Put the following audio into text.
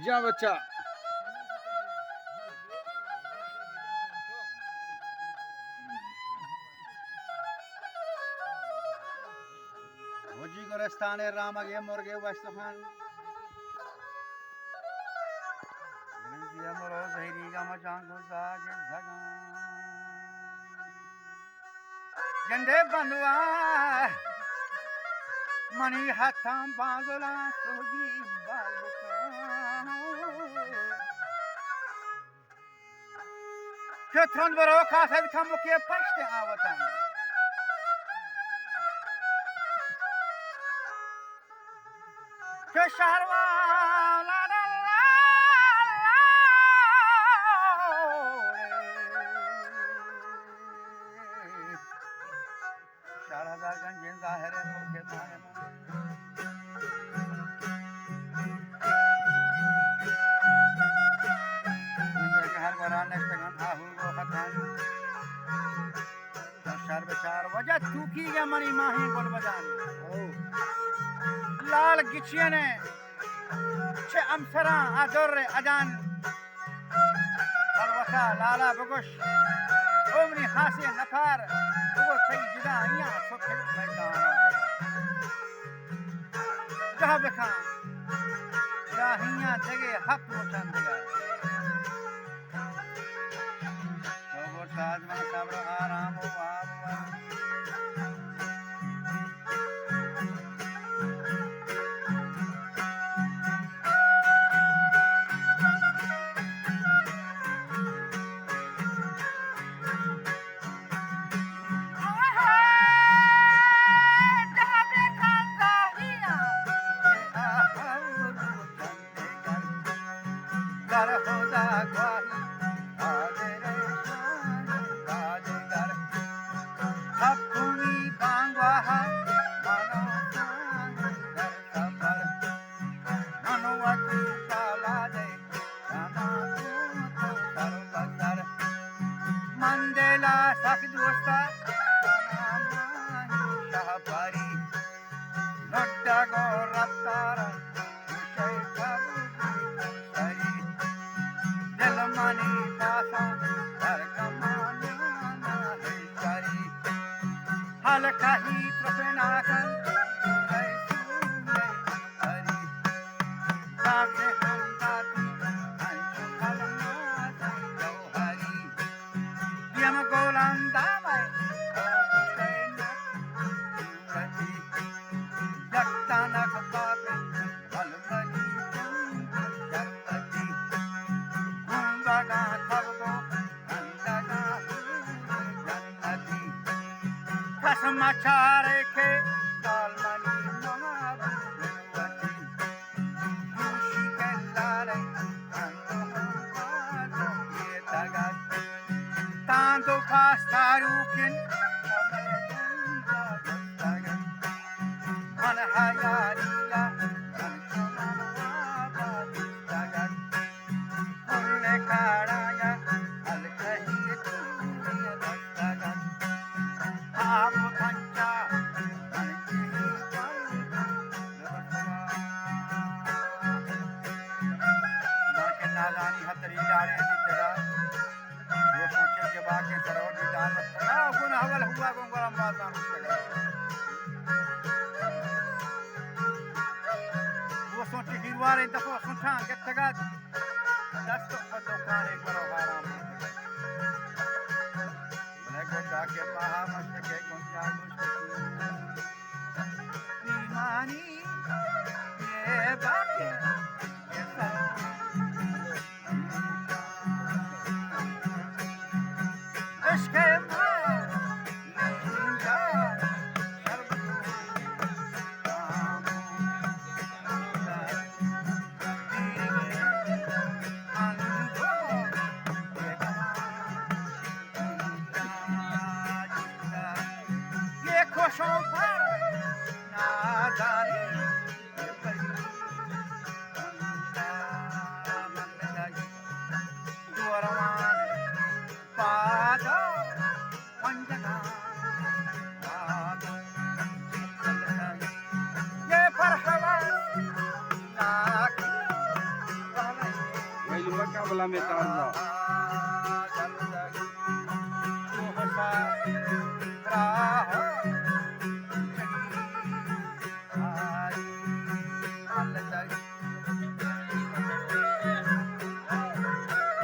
जा बच्चा होजी गोरस्ताने रामगे मुर्गे वस्तफान गणिया मरो जहरी का मचांगो सागे जगा जंदे बंदुआ मनी हाथां बांगला सोजी बालबका Kötron baro kasad kamu ke pashte avatan ke shahrwa la la la Shahrazad ganjen zahire mulke mane वजह तूकी के मरी माही गोल बजान लाल गिचिया ने छे अमसरा आदर अजान अलवसा लाला बगुश उमरी हासे नफार वो सही जुदा इया सुखे मैदान जहां बखा राहिया जगे हक रोशन दिया तो साज में सब्र आराम हो समाचार के दालमनी नवाबी खुशी के लारे ये तगत तांदो पास्तारू किन मन हायारीला दफो सुठा के तगत दस्त दुकान एक बार आराम मैं गोटा के पहा मस्त के गुंजा नीमानी ये बातें અબલા મેં તારનો તું હસા